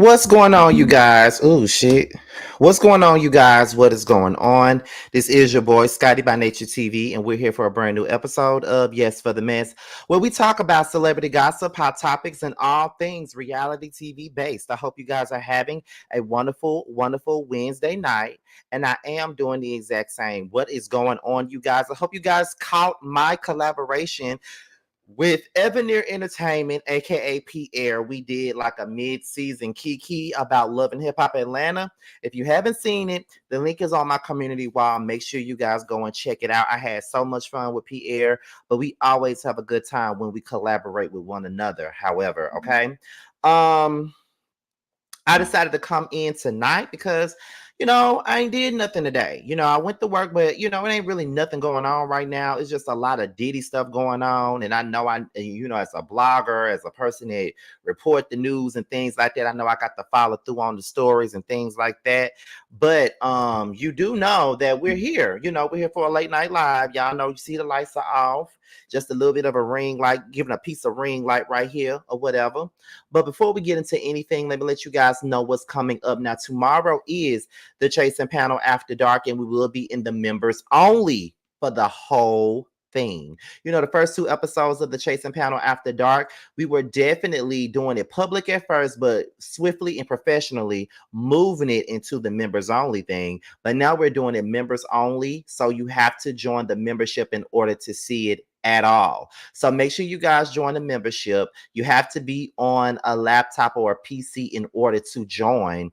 What's going on, you guys? Oh, shit. What's going on, you guys? What is going on? This is your boy, Scotty by Nature TV, and we're here for a brand new episode of Yes for the Mess, where we talk about celebrity gossip, hot topics, and all things reality TV based. I hope you guys are having a wonderful, wonderful Wednesday night, and I am doing the exact same. What is going on, you guys? I hope you guys caught my collaboration with Evanier Entertainment, aka Pierre. We did like a mid-season Kiki about Love and Hip Hop Atlanta. If you haven't seen it, the link is on my community wall. Make sure you guys go and check it out. I had so much fun with Pierre, but we always have a good time when we collaborate with one another. However, okay. I decided to come in tonight because, I ain't did nothing today. I went to work, but it ain't really nothing going on right now. It's just a lot of Diddy stuff going on. And I know as a blogger, as a person that report the news and things like that, I know I got to follow through on the stories and things like that. But you do know that we're here. We're here for a late night live. Y'all know you see the lights are off. Just a little bit of a ring light, giving a piece of ring light right here or whatever. But before we get into anything, let me let you guys know what's coming up. Now, tomorrow is the Chasing Panel After Dark, and we will be in the members only for the whole thing. The first two episodes of the Chasing Panel After Dark, we were definitely doing it public at first, but swiftly and professionally moving it into the members only thing. But now we're doing it members only, so you have to join the membership in order to see it at all. So make sure you guys join the membership. You have to be on a laptop or a PC in order to join.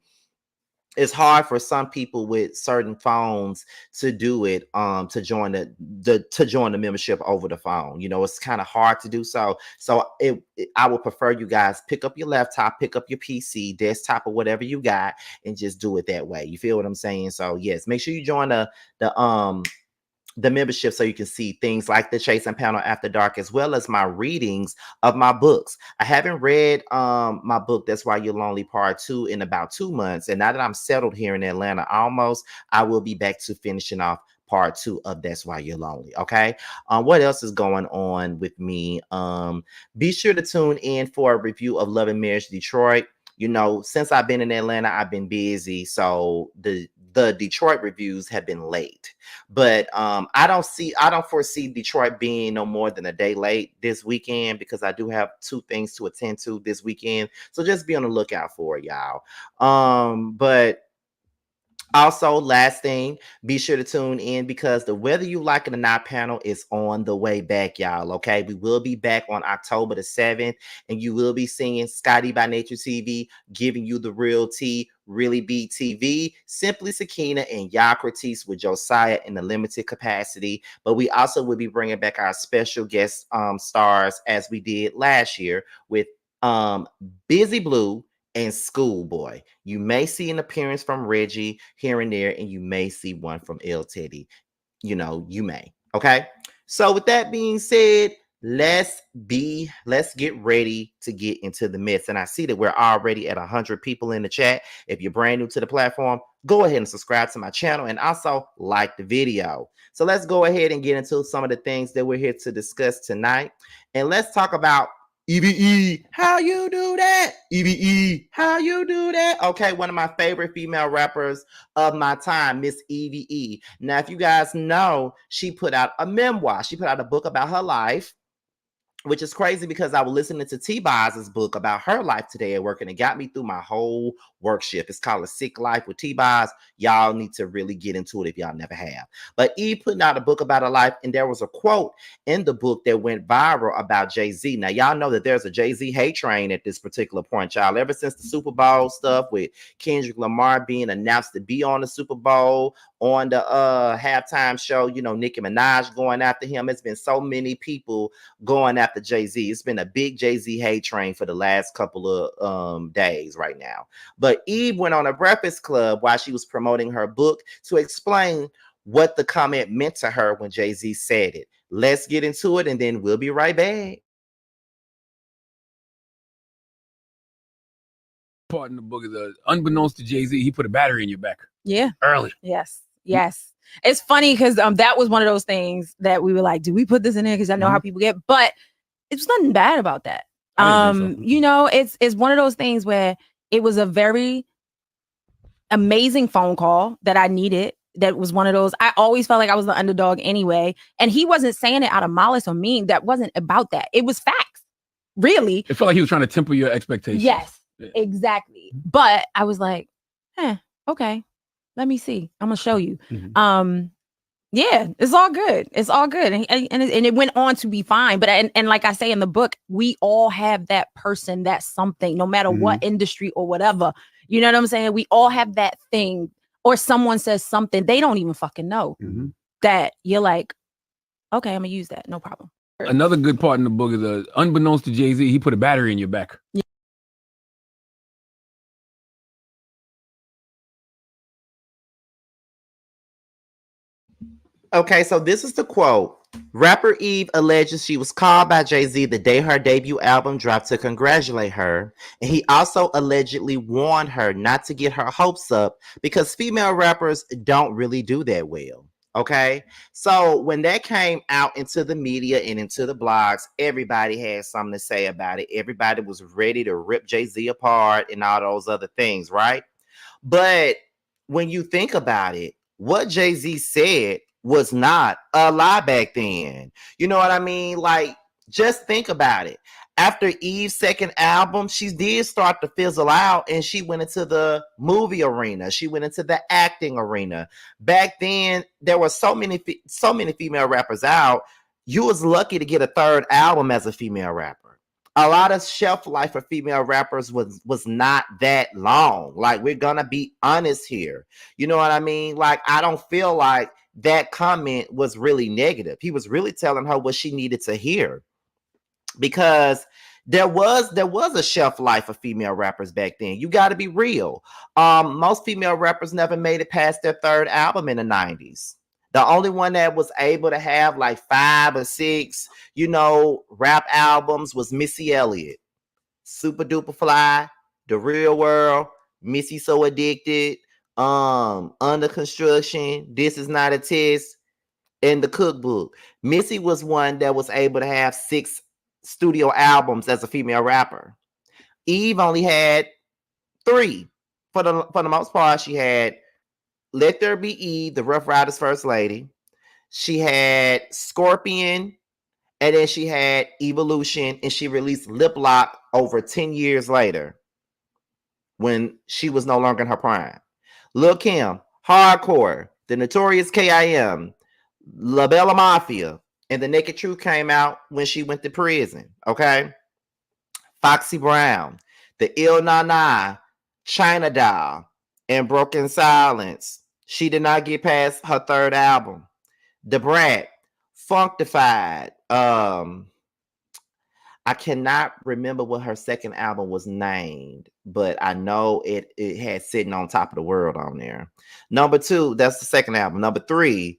It's hard for some people with certain phones to do it, to join the membership over the phone. It's kind of hard to do so. So I would prefer you guys pick up your laptop, pick up your PC, desktop, or whatever you got, and just do it that way. You feel what I'm saying? So yes, make sure you join the membership so you can see things like the Chasing Panel After Dark, as well as my readings of my books. I haven't read my book, That's Why You're Lonely Part 2, in about 2 months. And now that I'm settled here in Atlanta almost, I will be back to finishing off part 2 of That's Why You're Lonely. Okay. What else is going on with me? Be sure to tune in for a review of Love and Marriage Detroit. Since I've been in Atlanta, I've been busy. So the Detroit reviews have been late, but I don't foresee Detroit being no more than a day late this weekend, because I do have 2 things to attend to this weekend. So just be on the lookout for it, y'all. But also, last thing, be sure to tune in, because the Whether You Like It or Not panel is on the way back, y'all. Okay, we will be back on October the 7th, and you will be seeing Scotty by Nature TV giving you the real tea, Really Be TV, Simply Sakina, and Yakratis with Josiah in a limited capacity. But we also will be bringing back our special guest stars, as we did last year with Busy Blue and Schoolboy. You may see an appearance from Reggie here and there, and you may see one from L Teddy. You may. Okay. So with that being said, let's get ready to get into the mess. And I see that we're already at 100 people in the chat. If you're brand new to the platform, go ahead and subscribe to my channel, and also like the video. So let's go ahead and get into some of the things that we're here to discuss tonight. And let's talk about EVE, how you do that? EVE, how you do that? Okay, one of my favorite female rappers of my time, Miss EVE. Now, if you guys know, she put out a memoir. She put out a book about her life, which is crazy because I was listening to T-Boz's book about her life today at work, and it got me through my whole work shift. It's called A Sick Life with T-Boz. Y'all need to really get into it if y'all never have. But Eve putting out a book about her life, and there was a quote in the book that went viral about Jay-Z. Now, y'all know that there's a Jay-Z hate train at this particular point, y'all. Ever since the Super Bowl stuff with Kendrick Lamar being announced to be on the Super Bowl, on the halftime show, Nicki Minaj going after him. It's been so many people going after Jay-Z. It's been a big Jay-Z hate train for the last couple of days right now. But Eve went on a Breakfast Club while she was promoting her book to explain what the comment meant to her when Jay-Z said it. Let's get into it, and then we'll be right back. Part in the book is unbeknownst to Jay-Z, he put a battery in your back. Yeah. Early. Yes. It's funny because that was one of those things that we were like, do we put this in there? Because I know how people get, but it's nothing bad about that. I didn't think so. It's one of those things where It was a very amazing phone call that I needed. That was one of those. I always felt like I was the underdog anyway. And he wasn't saying it out of malice or mean. That wasn't about that. It was facts. Really. It felt like he was trying to temper your expectations. Yes, exactly. But I was like, okay, let me see. I'm gonna show you. Yeah, it's all good. It's all good. And it went on to be fine. But and like I say in the book, we all have that person, that something, no matter what industry or whatever. You know what I'm saying? We all have that thing, or someone says something they don't even fucking know that you're like, okay, I'm gonna use that. No problem. Another good part in the book is unbeknownst to Jay-Z, he put a battery in your back. Yeah. Okay, so this is the quote. Rapper Eve alleges she was called by Jay-Z the day her debut album dropped to congratulate her. And he also allegedly warned her not to get her hopes up because female rappers don't really do that well. Okay, so when that came out into the media and into the blogs, everybody had something to say about it. Everybody was ready to rip Jay-Z apart and all those other things, right? But when you think about it, what Jay-Z said was not a lie back then. You know what I mean? Like, just think about it. After Eve's second album, she did start to fizzle out and she went into the movie arena. She went into the acting arena. Back then, there were so many female rappers out. You was lucky to get a third album as a female rapper. A lot of shelf life for female rappers was not that long. Like, we're gonna be honest here. You know what I mean? Like, I don't feel like that comment was really negative. He was really telling her what she needed to hear, because there was a shelf life of female rappers back then. You got to be real. Most female rappers never made it past their third album in the 90s. The only one that was able to have like 5 or 6, rap albums was Missy Elliott. Super Duper Fly, The Real World, Missy So Addicted, Under Construction, This Is Not a Test, and The Cookbook. Missy was one that was able to have 6 studio albums as a female rapper. Eve only had 3. For the most part, she had Let There Be Eve, the Rough Riders First Lady. She had Scorpion, and then she had Evolution, and she released Lip Lock over 10 years later when she was no longer in her prime. Lil' Kim, Hardcore, The Notorious K.I.M., La Bella Mafia, and The Naked Truth came out when she went to prison, okay? Foxy Brown, The Ill Nana, China Doll, and Broken Silence. She did not get past her third album. The Brat, Functified. I cannot remember what her second album was named, but I know it had Sitting on Top of the World on there. Number 2, that's the second album. Number 3,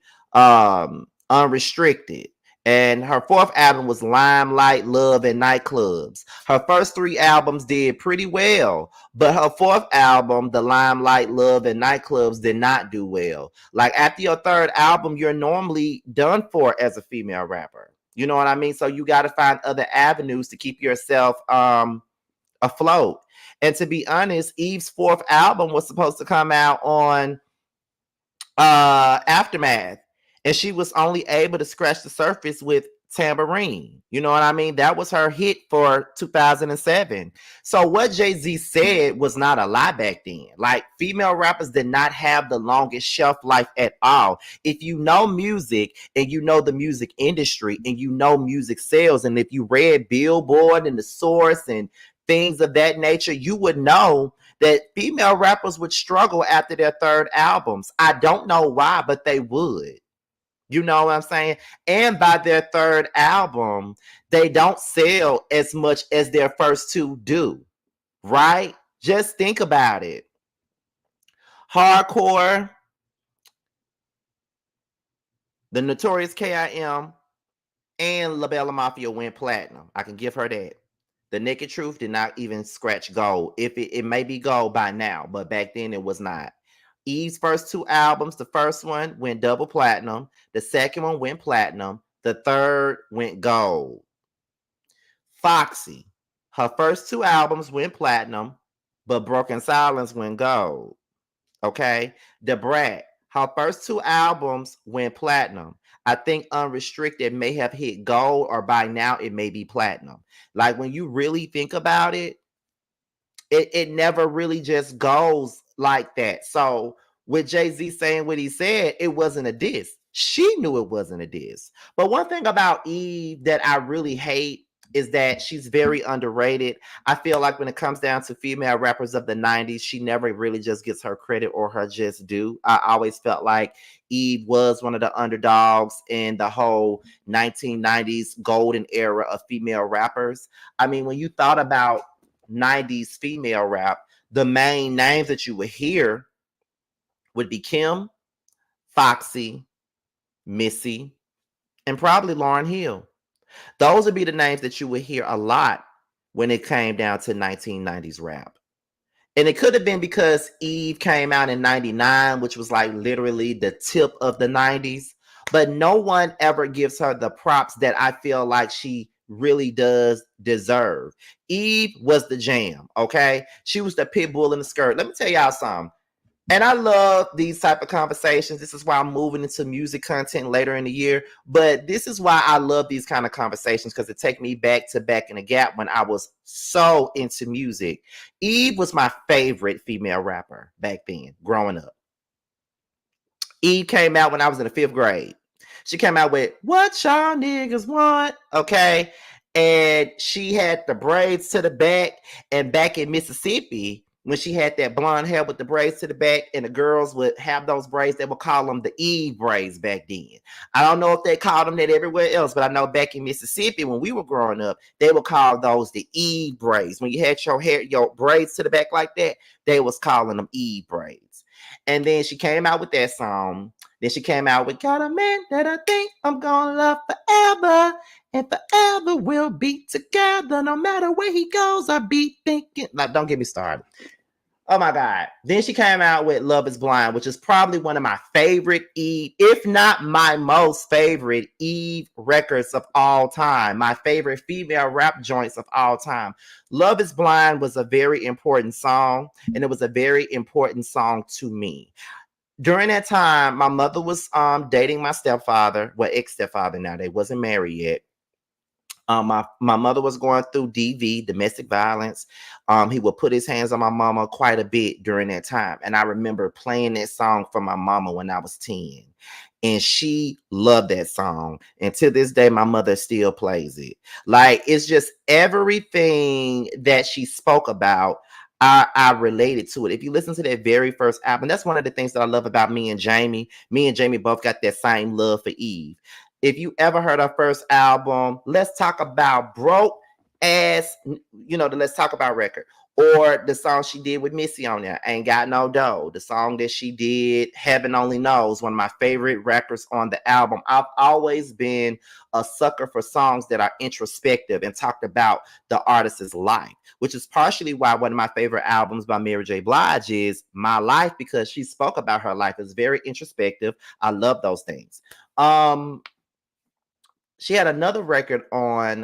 Unrestricted. And her fourth album was Limelight, Love, and Nightclubs. Her first 3 albums did pretty well, but her fourth album, the Limelight, Love, and Nightclubs, did not do well. Like, after your third album, you're normally done for as a female rapper. You know what I mean? So you got to find other avenues to keep yourself afloat. And to be honest, Eve's fourth album was supposed to come out on Aftermath, and she was only able to scratch the surface with Tambourine. You know what I mean? That was her hit for 2007. So what Jay-Z said was not a lie back then. Like, female rappers did not have the longest shelf life at all. If you know music and you know the music industry and you know music sales, and if you read Billboard and The Source and things of that nature, you would know that female rappers would struggle after their third albums. I don't know why, but they would. You know what I'm saying? And by their third album, they don't sell as much as their first 2 do, right? Just think about it. Hardcore, The Notorious K.I.M., and La Bella Mafia went platinum. I can give her that. The Naked Truth did not even scratch gold. If it may be gold by now, but back then it was not. Eve's first 2 albums, the first one went double platinum. The second one went platinum. The third went gold. Foxy, her first 2 albums went platinum. but Broken Silence went gold. Okay. Da Brat, her first 2 albums went platinum. I think Unrestricted may have hit gold, or by now it may be platinum. Like when you really think about it, it never really just goes like that. So with Jay-Z saying what he said, it wasn't a diss. She knew it wasn't a diss. But one thing about Eve that I really hate is that she's very underrated. I feel like when it comes down to female rappers of the 90s, she never really just gets her credit or her just due. I always felt like Eve was one of the underdogs in the whole 1990s golden era of female rappers. I mean, when you thought about 90s female rap, the main names that you would hear would be Kim, Foxy, Missy, and probably Lauryn Hill. Those would be the names that you would hear a lot when it came down to 1990s rap. And it could have been because Eve came out in 99, which was like literally the tip of the 90s. But no one ever gives her the props that I feel like she really does deserve. Eve was the jam, okay? She was the pit bull in the skirt. Let me tell y'all something. And I love these type of conversations. This is why I'm moving into music content later in the year. But this is why I love these kind of conversations, because it take me back to Back in the Gap when I was so into music. Eve was my favorite female rapper back then, growing up. Eve came out when I was in the 5th grade. She came out with What Y'all Niggas Want, okay? And she had the braids to the back. And back in Mississippi, when she had that blonde hair with the braids to the back, and the girls would have those braids, they would call them the Eve braids back then. I don't know if they called them that everywhere else, but I know back in Mississippi when we were growing up, they would call those the Eve braids. When you had your hair, your braids to the back like that, they was calling them Eve braids. And then she came out with that song. Then she came out with Got a Man That I Think I'm Gonna Love Forever, and forever we'll be together. No matter where he goes, I'll be thinking. Like, don't get me started. Oh my God. Then she came out with Love is Blind, which is probably one of my favorite Eve, if not my most favorite Eve records of all time. My favorite female rap joints of all time. Love is Blind was a very important song, and it was a very important song to me. During that time, my mother was dating my stepfather, well, ex-stepfather now. They wasn't married yet. My mother was going through DV, domestic violence. He would put his hands on my mama quite a bit during that time. And I remember playing that song for my mama when I was 10. And she loved that song. And to this day, my mother still plays it. Like, it's just everything that she spoke about, I related to it. If you listen to that very first album, that's one of the things that I love about me and Jamie. Me and Jamie both got that same love for Eve. If you ever heard our first album, Let's Talk About Broke Ass, the Let's Talk About record, or the song she did with Missy on there, Ain't Got No Dough, the song that she did, Heaven Only Knows, one of my favorite records on the album. I've always been a sucker for songs that are introspective and talked about the artist's life, which is partially why one of my favorite albums by Mary J. Blige is My Life, because she spoke about her life. It's very introspective. I love those things. She had another record on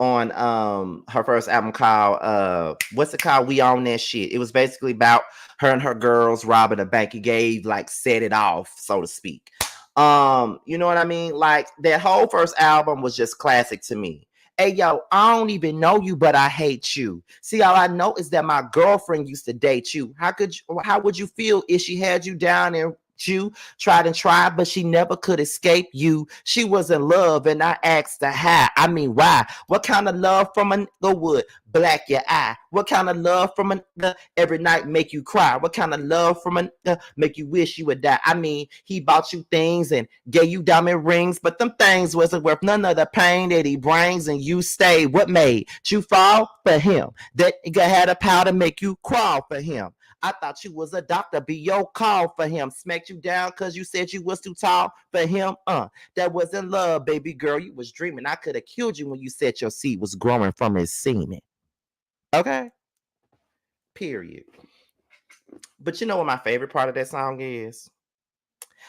her first album called what's it called? We Own That Shit. It was basically about her and her girls robbing a bank. It gave, like, set it off, so to speak. You know what I mean? Like, that whole first album was just classic to me. Hey, yo, I don't even know you, but I hate you. See, all I know is that my girlfriend used to date you. How would you feel if she had you down and you tried and tried, but she never could escape you? She was in love, and I asked her how. I mean, why? What kind of love from a nigga would black your eye? What kind of love from a nigga every night make you cry? What kind of love from a nigga make you wish you would die? I mean, he bought you things and gave you diamond rings, but them things wasn't worth none of the pain that he brings, and you stayed. What made you fall for him? That nigga had a power to make you crawl for him. I thought you was a doctor, be your call for him. Smacked you down because you said you was too tall for him. That wasn't love, baby girl. You was dreaming. I could have killed you when you said your seed was growing from his semen. Okay? Period. But you know what my favorite part of that song is?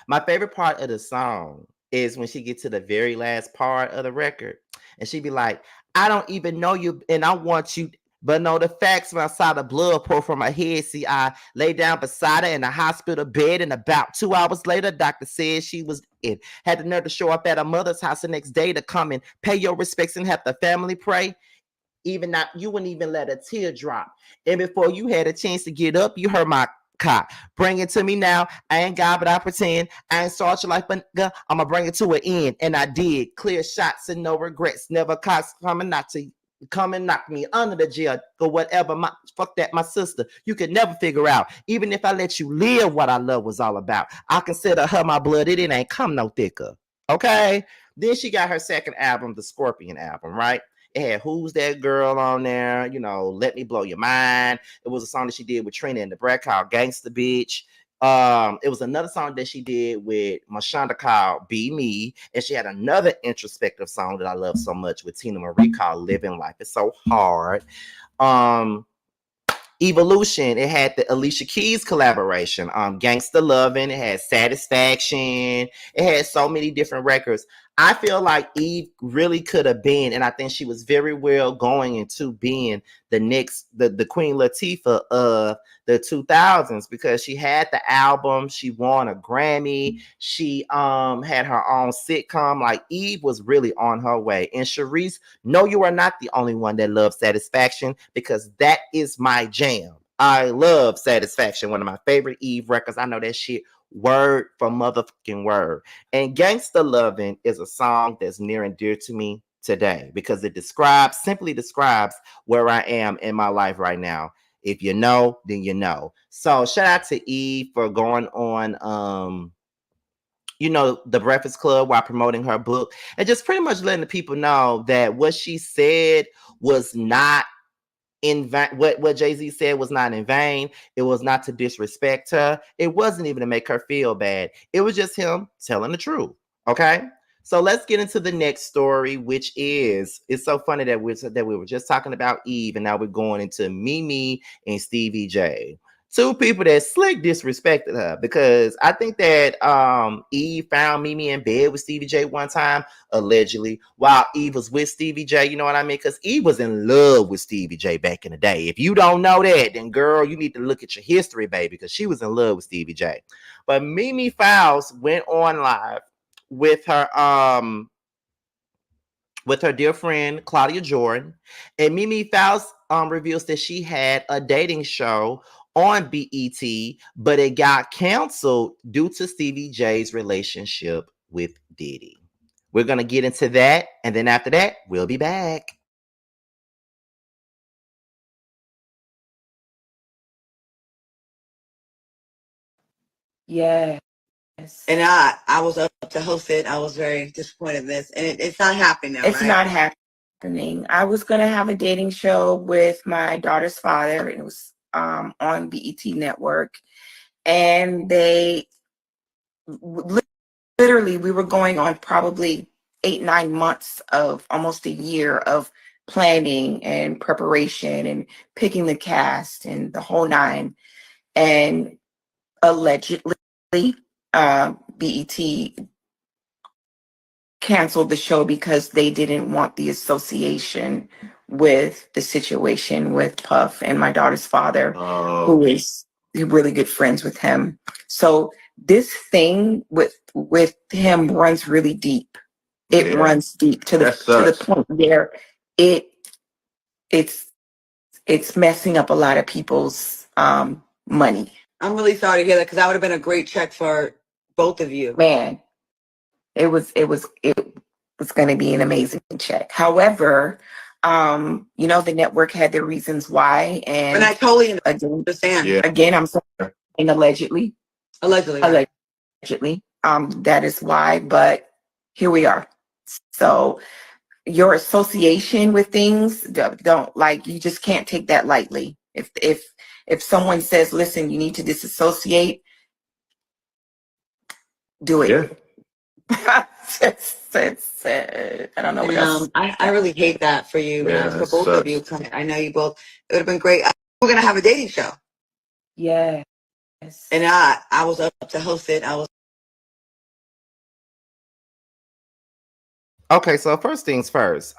My favorite part of the song is when she gets to the very last part of the record, and she be like, I don't even know you, and I want you But no, the facts when I saw the blood pour from her head. See, I lay down beside her in the hospital bed, and about 2 hours later, doctor said she was dead. Had the nerve to show up at her mother's house the next day to come and pay your respects and have the family pray. Even not, you wouldn't even let a tear drop. And before you had a chance to get up, you heard my cop. Bring it to me now. I ain't God, but I pretend. I ain't start your life, but I'ma bring it to an end. And I did. Clear shots and no regrets. Never cops coming not to come and knock me under the jail or whatever. Fuck that, my sister. You could never figure out, even if I let you live, what I love was all about. I consider her my blood. It ain't come no thicker. Okay. Then she got her second album, the Scorpion album, right? It had Who's That Girl on there, Let Me Blow Your Mind. It was a song that she did with Trina and the Brat called Gangsta Bitch. It was another song that she did with Mashonda called Be Me. And she had another introspective song that I love so much with Tina Marie called Living Life. It's so hard. Evolution, it had the Alicia Keys collaboration, Gangsta Lovin', it had Satisfaction, it had so many different records. I feel like Eve really could have been, and I think she was very well going into being the next, the Queen Latifah of the 2000s, because she had the album, she won a Grammy, she had her own sitcom. Like, Eve was really on her way. And Sharice, no, you are not the only one that loves Satisfaction, because that is my jam. I love Satisfaction, one of my favorite Eve records. I know that shit word for motherfucking word. And Gangsta Lovin' is a song that's near and dear to me today, because it simply describes where I am in my life right now. If you know, then you know. So shout out to Eve for going on the Breakfast Club while promoting her book, and just pretty much letting the people know that what she said was not in vain. What Jay-Z said was not in vain. It was not to disrespect her. It wasn't even to make her feel bad. It was just him telling the truth. Okay. So let's get into the next story, which is, it's so funny that we were just talking about Eve, and now we're going into Mimi and Stevie J. Two people that slick disrespected her, because I think that Eve found Mimi in bed with Stevie J one time, allegedly, while Eve was with Stevie J. You know what I mean? Because Eve was in love with Stevie J back in the day. If you don't know that, then girl, you need to look at your history, baby, because she was in love with Stevie J. But Mimi Faust went on live with her dear friend Claudia Jordan, and Mimi Faust reveals that she had a dating show on BET, but it got canceled due to Stevie J's relationship with Diddy. We're gonna get into that, and then after that, we'll be back. Yes. And I was up to host it. I was very disappointed in this. And it's not happening now, It's right? Not happening. I was going to have a dating show with my daughter's father. It was on BET Network. And they literally, we were going on probably 8-9 months of almost a year of planning and preparation and picking the cast and the whole nine. And allegedly, BET canceled the show because they didn't want the association with the situation with Puff and my daughter's father, who is really good friends with him. So this thing with him runs really deep. It runs deep to the point where it's messing up a lot of people's money. I'm really sorry to hear that, because that would have been a great check for both of you. Man, it was going to be an amazing check. However, the network had their reasons why, and I totally understand. Again, I'm saying allegedly. That is why, but here we are. So your association with things, don't, like, you just can't take that lightly. If someone says, listen, you need to disassociate, do it. Yeah. I don't know what else. I really hate that for you, for both of you. I know you both. It would have been great. We're gonna have a dating show. Yes. And I was up to host it. Okay, so first things first.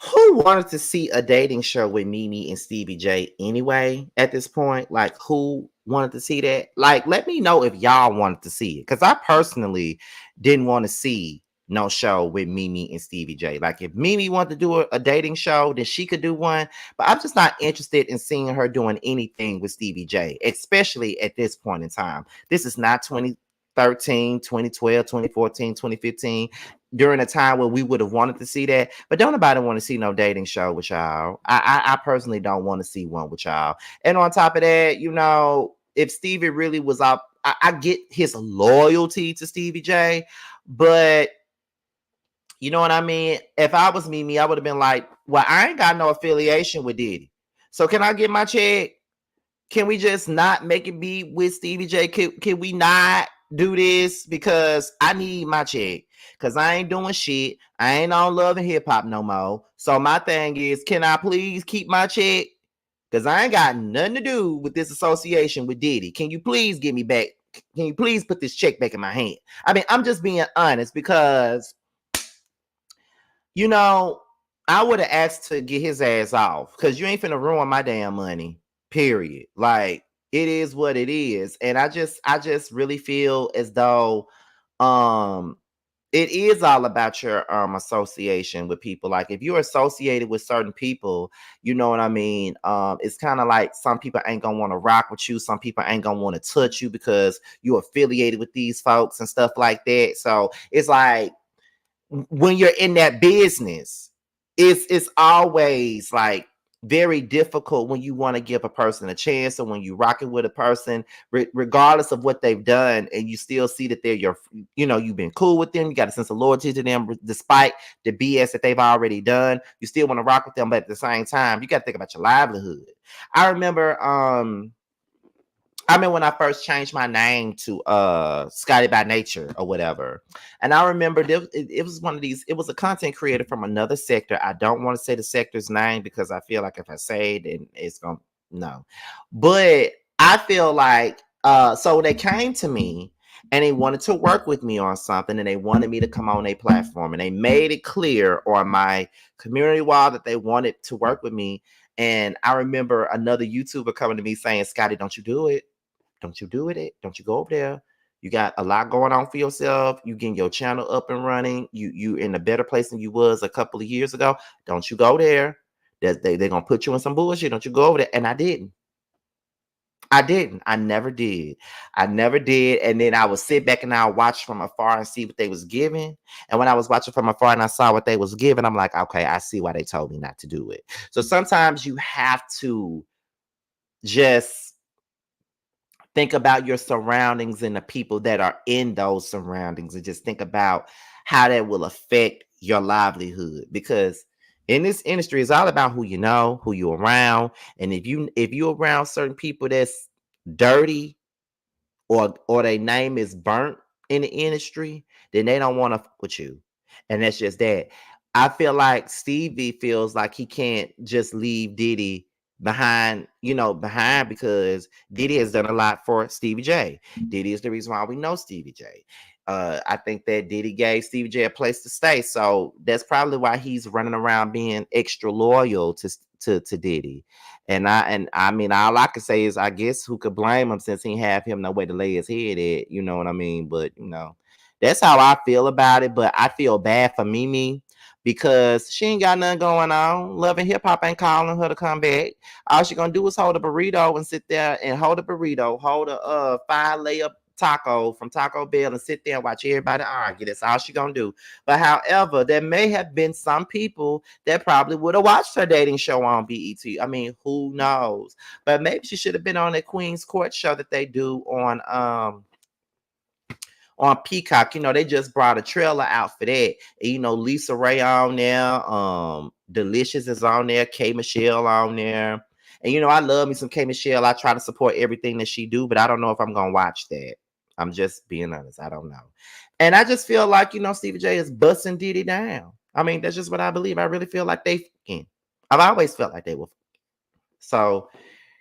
who wanted to see a dating show with Mimi and Stevie J anyway at this point? Like, who wanted to see that? Like, let me know if y'all wanted to see it. Because I personally didn't want to see no show with Mimi and Stevie J. Like, if Mimi wanted to do a dating show, then she could do one. But I'm just not interested in seeing her doing anything with Stevie J, especially at this point in time. This is not 2013, 2012, 2014, 2015, during a time where we would have wanted to see that. But don't nobody want to see no dating show with y'all. I personally don't want to see one with y'all. And on top of that, you know, if Stevie really was out, I get his loyalty to Stevie J, but you know what I mean? If I was Mimi, I would have been like, well, I ain't got no affiliation with Diddy. So can I get my check? Can we just not make it be with Stevie J? Can we not do this? Because I need my check. Because I ain't doing shit. I ain't on Love and Hip Hop no more. So my thing is, can I please keep my check? Because I ain't got nothing to do with this association with Diddy. Can you please give me back? Can you please put this check back in my hand? I mean, I'm just being honest because, you know, I would have asked to get his ass off because you ain't finna ruin my damn money. Period. Like, it is what it is. And I just really feel as though it is all about your association with people. Like, if you're associated with certain people, you know what I mean? It's kind of like some people ain't gonna want to rock with you, some people ain't gonna want to touch you because you're affiliated with these folks and stuff like that. So it's like, when you're in that business, it's always like very difficult when you want to give a person a chance, or when you rocking with a person, regardless of what they've done, and you still see that they're your, you know, you've been cool with them, you got a sense of loyalty to them, despite the BS that they've already done. You still want to rock with them, but at the same time, you got to think about your livelihood. I remember when I first changed my name to Scotty by Nature or whatever. And I remember it was one of these, it was a content creator from another sector. I don't want to say the sector's name because I feel like if I say it, then it's gonna no. But I feel like so they came to me and they wanted to work with me on something, and they wanted me to come on a platform, and they made it clear on my community wall that they wanted to work with me. And I remember another YouTuber coming to me saying, Scotty, don't you do it. Don't you do it. Don't you go over there. You got a lot going on for yourself. You getting your channel up and running. You in a better place than you was a couple of years ago. Don't you go there. They're going to put you in some bullshit. Don't you go over there. And I didn't. I never did. And then I would sit back and I would watch from afar and see what they was giving. And when I was watching from afar and I saw what they was giving, I'm like, okay, I see why they told me not to do it. So sometimes you have to just think about your surroundings and the people that are in those surroundings, and just think about how that will affect your livelihood. Because in this industry, it's all about who you know, who you're around. And if you're around certain people that's dirty, or their name is burnt in the industry, then they don't want to fuck with you. And that's just that. I feel like Stevie feels like he can't just leave Diddy behind, because Diddy has done a lot for Stevie J. Diddy is the reason why we know Stevie J. I think that Diddy gave Stevie J a place to stay. So that's probably why he's running around being extra loyal to Diddy. And I mean, all I can say is, I guess, who could blame him, since he have him no way to lay his head at, you know what I mean? But, that's how I feel about it. But I feel bad for Mimi, because she ain't got nothing going on. Love and Hip Hop ain't calling her to come back. All she gonna do is hold a burrito and sit there and hold a 5-layer taco from Taco Bell and sit there and watch everybody argue. That's all she gonna do. But however, there may have been some people that probably would have watched her dating show on BET. I mean, who knows? But maybe she should have been on that Queen's Court show that they do on Peacock. They just brought a trailer out for that. Lisa Ray on there, Delicious is on there, K Michelle on there. And I love me some K Michelle. I try to support everything that she do, but I don't know if I'm gonna watch that. I'm just being honest. I don't know. And I just feel like, Stevie J is busting Diddy down. I mean, that's just what I believe. I really feel like they fucking. I've always felt like they were. So,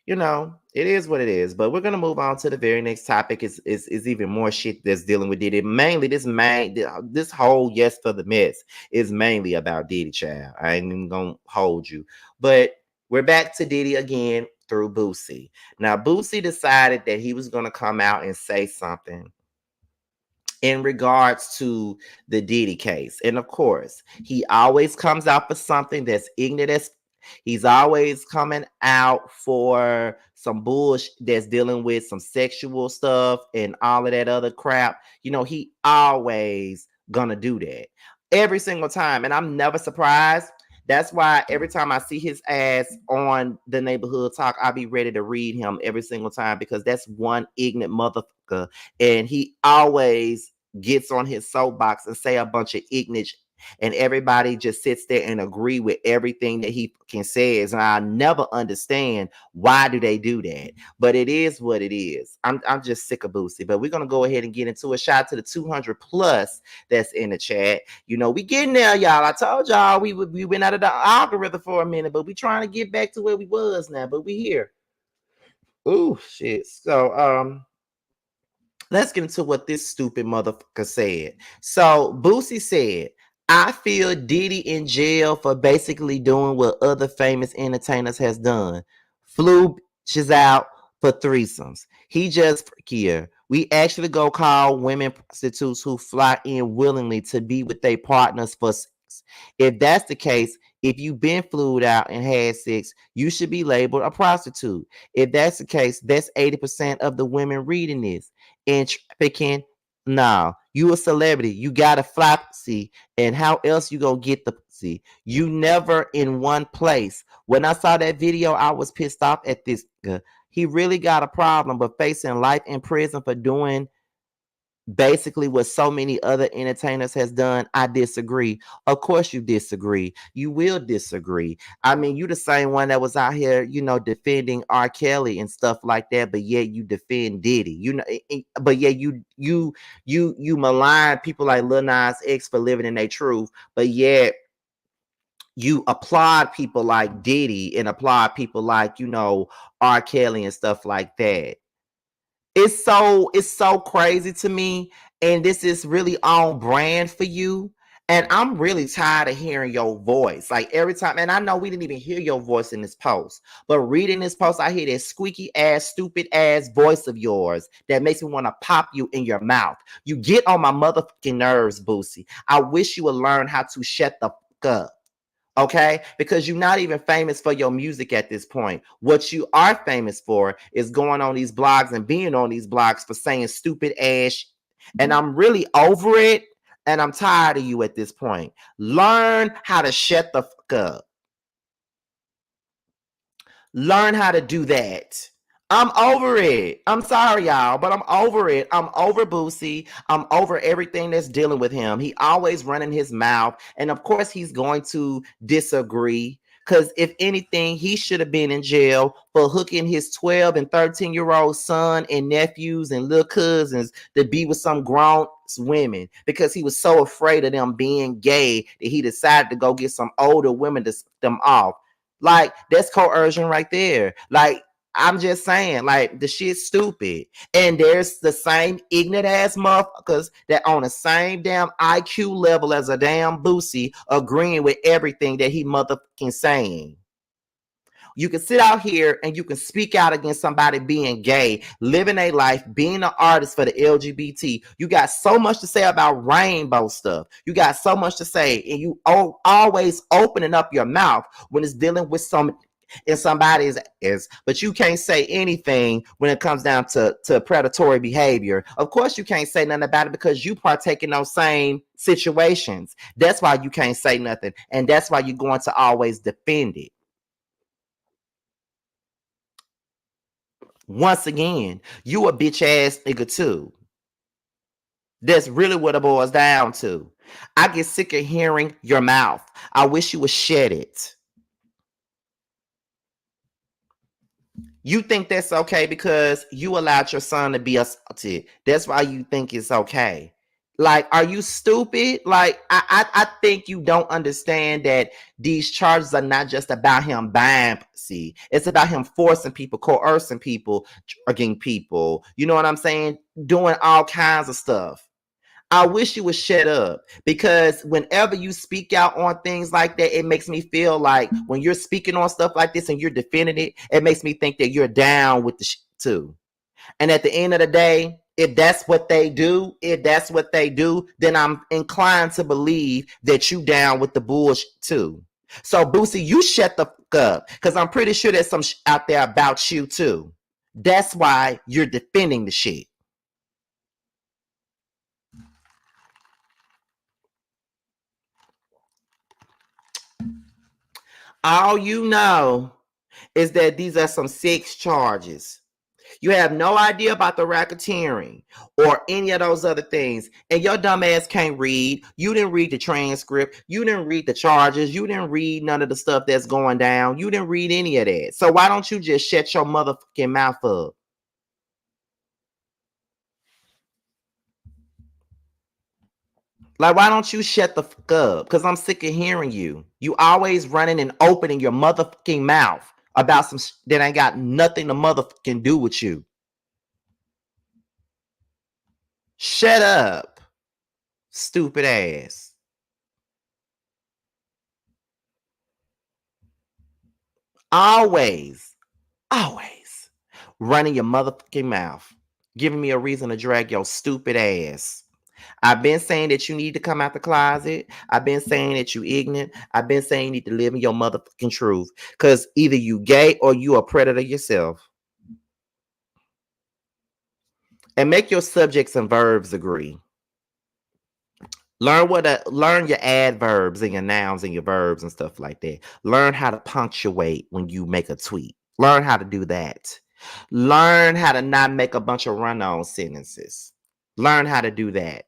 it is what it is. But we're gonna move on to the very next topic. Is even more shit that's dealing with Diddy. Mainly, this whole yes for the mess is mainly about Diddy, child. I ain't even gonna hold you. But we're back to Diddy again through Boosie. Now, Boosie decided that he was gonna come out and say something in regards to the Diddy case. And of course, he always comes out for something that's ignorant as he's always coming out for some bullshit that's dealing with some sexual stuff and all of that other crap. He always gonna do that every single time. And I'm never surprised. That's why every time I see his ass on the neighborhood talk, I'll be ready to read him every single time, because that's one ignorant motherfucker. And he always gets on his soapbox and say a bunch of ignorant, and everybody just sits there and agree with everything that he can says. And I never understand why do they do that. But it is what it is. I'm just sick of Boosie. But we're gonna go ahead and get into a shout out to the 200 plus that's in the chat. We getting there, y'all. I told y'all we went out of the algorithm for a minute, but we trying to get back to where we was now. But we here. Ooh, shit. So let's get into what this stupid motherfucker said. So Boosie said, I feel Diddy in jail for basically doing what other famous entertainers has done. Flew bitches out for threesomes. He just freakier. We actually go call women prostitutes who fly in willingly to be with their partners for sex. If that's the case, if you've been flued out and had sex, you should be labeled a prostitute. If that's the case, that's 80% of the women reading this. And trafficking, no, you a celebrity. You got a fly pussy. And how else you gonna get the pussy? You never in one place. When I saw that video, I was pissed off at this nigga. He really got a problem, but facing life in prison for doing basically what so many other entertainers has done, I disagree. Of course you disagree. You will disagree. I mean, you the same one that was out here, defending R. Kelly and stuff like that, but yet you defend Diddy. But yeah, you malign people like Lil Nas X for living in their truth, but yet you applaud people like Diddy and applaud people like, R. Kelly and stuff like that. It's so crazy to me, and this is really on brand for you. And I'm really tired of hearing your voice. Like every time, and I know we didn't even hear your voice in this post, but reading this post, I hear that squeaky ass, stupid ass voice of yours that makes me want to pop you in your mouth. You get on my motherfucking nerves, Boosie. I wish you would learn how to shut the fuck up. Okay, because you're not even famous for your music at this point. What you are famous for is going on these blogs and being on these blogs for saying stupid ass. And I'm really over it. And I'm tired of you at this point. Learn how to shut the fuck up. Learn how to do that. I'm over it. I'm sorry, y'all, but I'm over it. I'm over Boosie. I'm over everything that's dealing with him. He always running his mouth. And of course, he's going to disagree. Because if anything, he should have been in jail for hooking his 12 and 13-year-old son and nephews and little cousins to be with some grown women, because he was so afraid of them being gay that he decided to go get some older women to suck them off. Like, that's coercion right there. Like, I'm just saying, like, the shit's stupid. And there's the same ignorant ass motherfuckers that on the same damn IQ level as a damn Boosie agreeing with everything that he motherfucking saying. You can sit out here and you can speak out against somebody being gay, living a life, being an artist for the LGBT. You got so much to say about rainbow stuff. You got so much to say, and you always opening up your mouth when it's dealing with somebody's is, but you can't say anything when it comes down to predatory behavior. Of course you can't say nothing about it because you partake in those same situations. That's why you can't say nothing, and that's why you're going to always defend it. Once again, you a bitch ass nigga too. That's really what it boils down to. I get sick of hearing your mouth. I wish you would shed it. You think that's okay because you allowed your son to be assaulted. That's why you think it's okay. Like, are you stupid? Like, I think you don't understand that these charges are not just about him buying pussy. It's about him forcing people, coercing people, drugging people. You know what I'm saying? Doing all kinds of stuff. I wish you would shut up, because whenever you speak out on things like that, it makes me feel like when you're speaking on stuff like this and you're defending it, it makes me think that you're down with the shit too. And at the end of the day, if that's what they do, then I'm inclined to believe that you down with the bullshit too. So Boosie, you shut the fuck up, because I'm pretty sure there's some out there about you too. That's why you're defending the shit. All you know is that these are some sex charges. You have no idea about the racketeering or any of those other things. And your dumb ass can't read. You didn't read the transcript. You didn't read the charges. You didn't read none of the stuff that's going down. You didn't read any of that. So why don't you just shut your motherfucking mouth up? Like, why don't you shut the fuck up? Because I'm sick of hearing you. You always running and opening your motherfucking mouth about some that ain't got nothing to motherfucking do with you. Shut up, stupid ass. Always running your motherfucking mouth, giving me a reason to drag your stupid ass. I've been saying that you need to come out the closet. I've been saying that you ignorant. I've been saying you need to live in your motherfucking truth, because either you gay or you a predator yourself. And make your subjects and verbs agree. Learn your adverbs and your nouns and your verbs and stuff like that. Learn how to punctuate when you make a tweet. Learn how to do that. Learn how to not make a bunch of run-on sentences. Learn how to do that.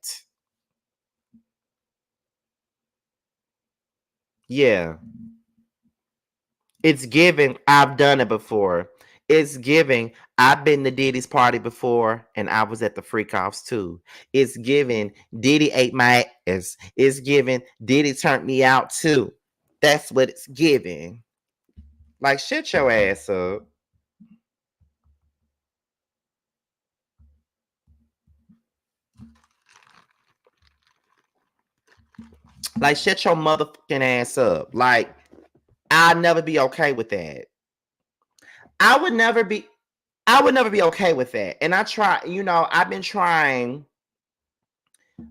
Yeah. It's giving, I've done it before. It's giving, I've been to Diddy's party before and I was at the freak offs too. It's giving, Diddy ate my ass. It's giving, Diddy turned me out too. That's what it's giving. Like, shut your ass up. Like, shut your motherfucking ass up. Like, I'll never be okay with that. I would never be okay with that. And I try, I've been trying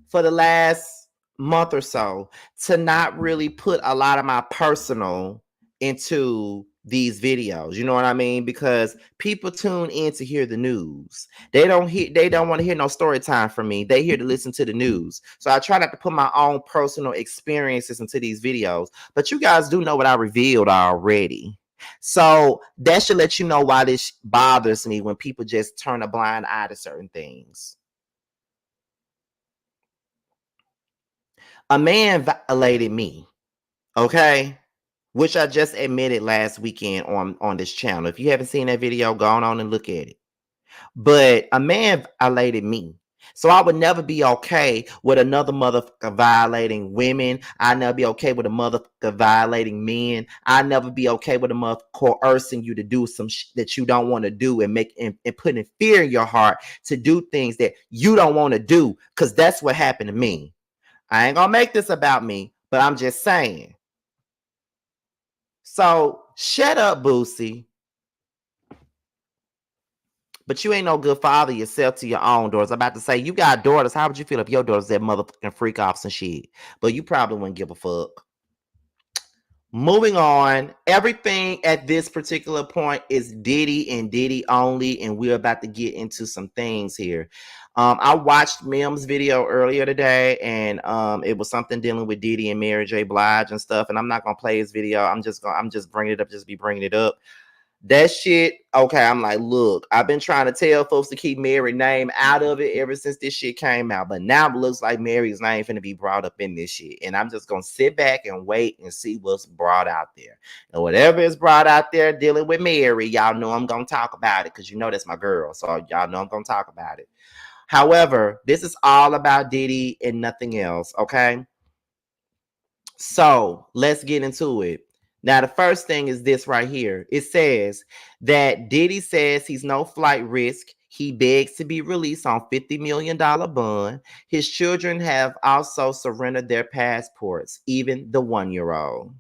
for the last month or so to not really put a lot of my personal into these videos. You know what I mean? Because people tune in to hear the news. They don't want to hear no story time from me. They here to listen to the news. So I try not to put my own personal experiences into these videos. But you guys do know what I revealed already. So that should let you know why this bothers me when people just turn a blind eye to certain things. A man violated me, okay? Which I just admitted last weekend on this channel. If you haven't seen that video, go on and look at it. But a man violated me. So I would never be okay with another motherfucker violating women. I'd never be okay with a motherfucker violating men. I'd never be okay with a motherfucker coercing you to do some shit that you don't want to do and putting fear in your heart to do things that you don't want to do, because that's what happened to me. I ain't gonna make this about me, but I'm just saying. So shut up, Boosie. But you ain't no good father yourself to your own daughters. I'm about to say, you got daughters. How would you feel if your daughters had motherfucking freak offs and shit? But you probably wouldn't give a fuck. Moving on, everything at this particular point is Diddy and Diddy only, and we're about to get into some things here. I watched Mim's video earlier today, and it was something dealing with Diddy and Mary J. Blige and stuff. And I'm not gonna play his video. I'm just bringing it up, just be bringing it up. That shit, okay, I'm like, look, I've been trying to tell folks to keep Mary's name out of it ever since this shit came out. But now it looks like Mary's name finna be brought up in this shit. And I'm just gonna sit back and wait and see what's brought out there. And whatever is brought out there dealing with Mary, y'all know I'm gonna talk about it, because you know that's my girl. So y'all know I'm gonna talk about it. However, this is all about Diddy and nothing else, okay? So let's get into it. Now, the first thing is this right here. It says that Diddy says he's no flight risk. He begs to be released on $50 million bond. His children have also surrendered their passports, even the 1-year-old.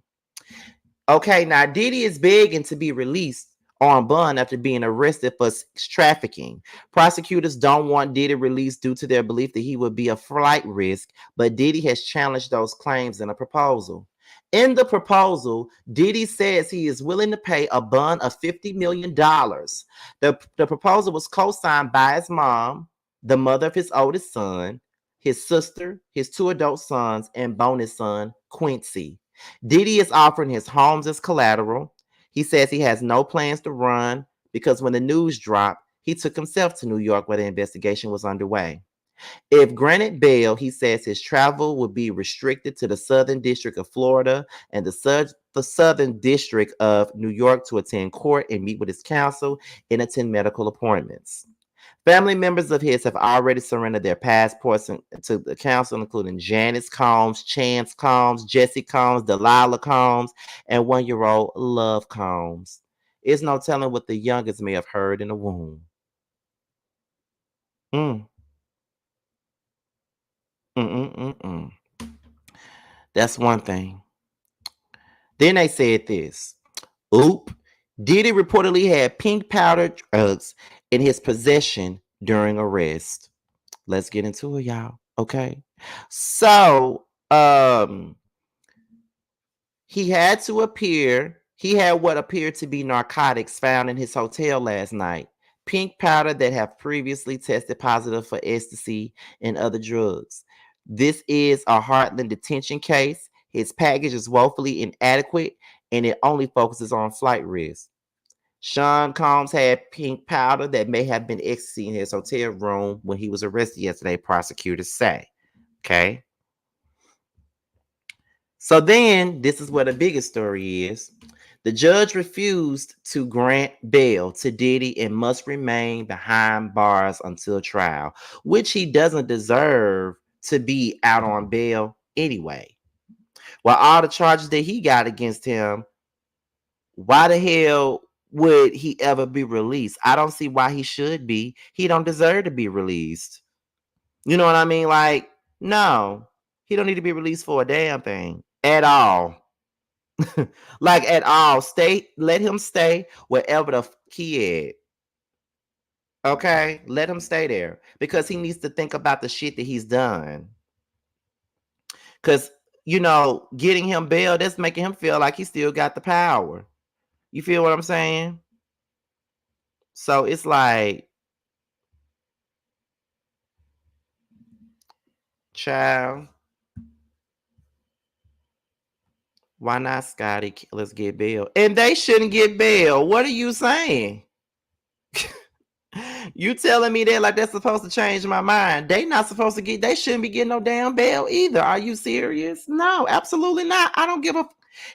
Okay, now Diddy is begging to be released on bond after being arrested for trafficking. Prosecutors don't want Diddy released due to their belief that he would be a flight risk, but Diddy has challenged those claims in a proposal. In the proposal, Diddy says he is willing to pay a bond of $50 million. The proposal was co-signed by his mom, the mother of his oldest son, his sister, his 2 adult sons, and bonus son, Quincy. Diddy is offering his homes as collateral. He says he has no plans to run because when the news dropped, he took himself to New York where the investigation was underway. If granted bail, he says his travel will be restricted to the Southern District of Florida and the Southern District of New York to attend court and meet with his counsel and attend medical appointments. Family members of his have already surrendered their passports to the council, including Janice Combs, Chance Combs, Jesse Combs, Delilah Combs, and 1-year-old Love Combs. It's no telling what the youngest may have heard in the womb. That's one thing. Then they said this. Diddy reportedly had pink powder drugs in his possession during arrest. Let's get into it, y'all. Okay. So, he had what appeared to be narcotics found in his hotel last night. Pink powder that have previously tested positive for ecstasy and other drugs. This is a Heartland detention case. His package is woefully inadequate and it only focuses on flight risk. Sean Combs had pink powder that may have been ecstasy in his hotel room when he was arrested yesterday, prosecutors say. Okay. So then, this is where the biggest story is. The judge refused to grant bail to Diddy and must remain behind bars until trial, which he doesn't deserve to be out on bail anyway. Well, all the charges that he got against him, why the hell would he ever be released? I don't see why he should be. He don't deserve to be released. You know what I mean? Like, no, he don't need to be released for a damn thing at all. Like at all. Let him stay wherever the he at. Okay, let him stay there because he needs to think about the shit that he's done. Because, getting him bail, that's making him feel like he still got the power. You feel what I'm saying? So it's like, child, why not, Scotty? Let's get bail. And they shouldn't get bail. What are you saying? You telling me that like that's supposed to change my mind? They shouldn't be getting no damn bail either. Are you serious? No, absolutely not. I don't give a.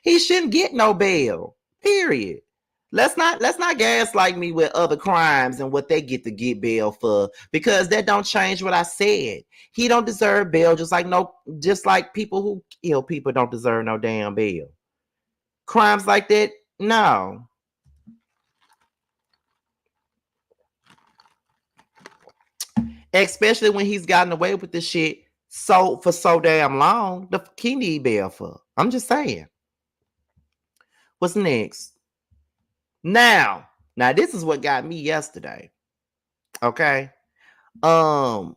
He shouldn't get no bail. Period. Let's not gaslight me with other crimes and what they get to get bail for, because that don't change what I said. He don't deserve bail, just like people who kill people don't deserve no damn bail. Crimes like that, no. Especially when he's gotten away with this shit for so damn long. The he need bail for. I'm just saying. What's next? Now this is what got me yesterday. Okay. The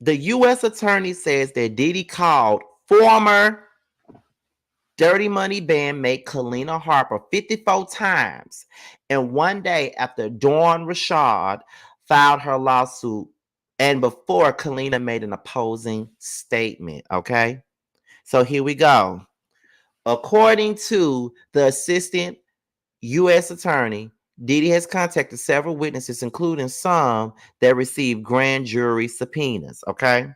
U.S. attorney says that Diddy called former Dirty Money bandmate Kalina Harper 54 times, and one day after Dawn Rashad filed her lawsuit, and before Kalina made an opposing statement. Okay, so here we go. According to the assistant U.S. attorney, Diddy has contacted several witnesses, including some that received grand jury subpoenas. Okay.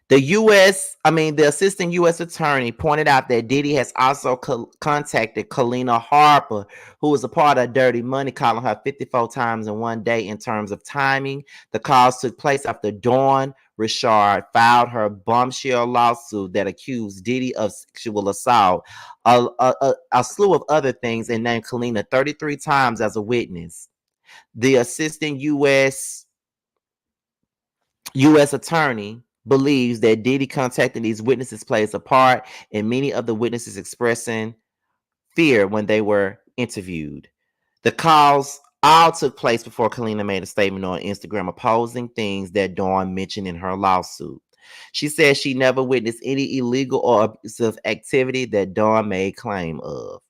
The assistant U.S. attorney pointed out that Diddy has also contacted Kalina Harper, who was a part of Dirty Money, calling her 54 times in one day. In terms of timing, the calls took place after Dawn Richard filed her bombshell lawsuit that accused Diddy of sexual assault, a slew of other things, and named Kalina 33 times as a witness. The assistant U.S. attorney believes that Diddy contacting these witnesses plays a part in many of the witnesses expressing fear when they were interviewed. The calls all took place before Kalina made a statement on Instagram opposing things that Dawn mentioned in her lawsuit. She said she never witnessed any illegal or abusive activity that Dawn made claim of.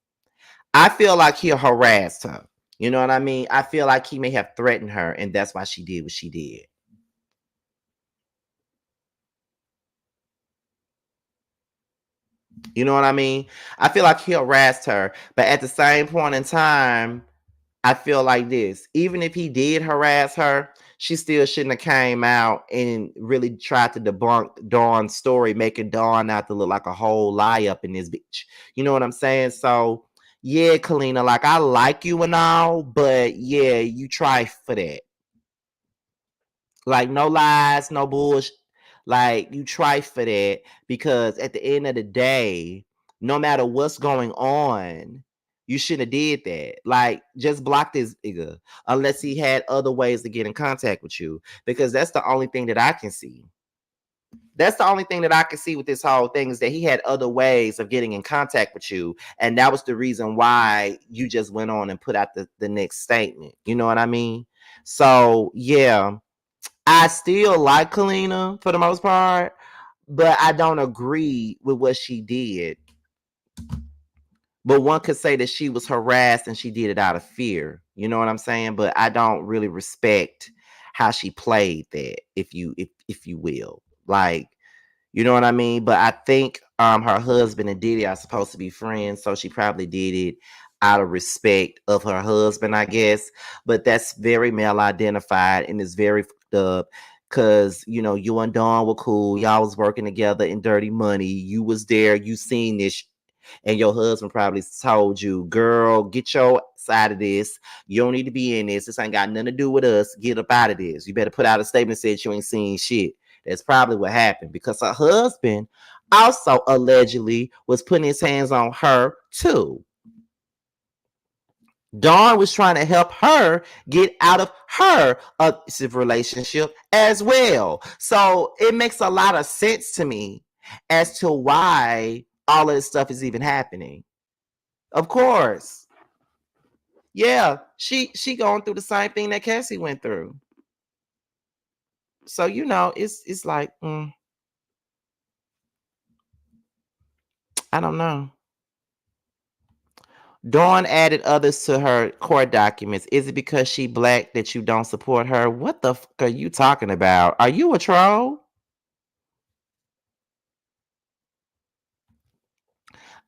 I feel like he harassed her. You know what I mean? I feel like he may have threatened her, and that's why she did what she did. You know what I mean? I feel like he harassed her, but at the same point in time, I feel like this. Even if he did harass her, she still shouldn't have came out and really tried to debunk Dawn's story, making Dawn out to look like a whole lie up in this bitch. You know what I'm saying? So, yeah, Kalina, like, I like you and all, but yeah, you try for that. Like, no lies, no bullshit. Like, you try for that, because at the end of the day, no matter what's going on, you shouldn't have did that. Like, just block this nigga unless he had other ways to get in contact with you, because that's the only thing that I can see. That's the only thing that I can see with this whole thing, is that he had other ways of getting in contact with you. And that was the reason why you just went on and put out the next statement. You know what I mean? So, yeah. I still like Kalina for the most part, but I don't agree with what she did. But one could say that she was harassed and she did it out of fear. You know what I'm saying? But I don't really respect how she played that, if you will. Like, you know what I mean? But I think her husband and Diddy are supposed to be friends, so she probably did it out of respect of her husband, I guess. But that's very male identified and is very fucked up, because you and Dawn were cool. Y'all was working together in Dirty Money. You was there. You seen this. And your husband probably told you, girl, get your side of this. You don't need to be in this. This ain't got nothing to do with us. Get up out of this. You better put out a statement that says you ain't seen shit. That's probably what happened, because her husband also allegedly was putting his hands on her too. Dawn was trying to help her get out of her abusive relationship as well. So it makes a lot of sense to me as to why all of this stuff is even happening. Of course. Yeah, she going through the same thing that Cassie went through. So it's like I don't know. Dawn added others to her court documents. Is it because she black that you don't support her? What the fuck are you talking about? Are you a troll?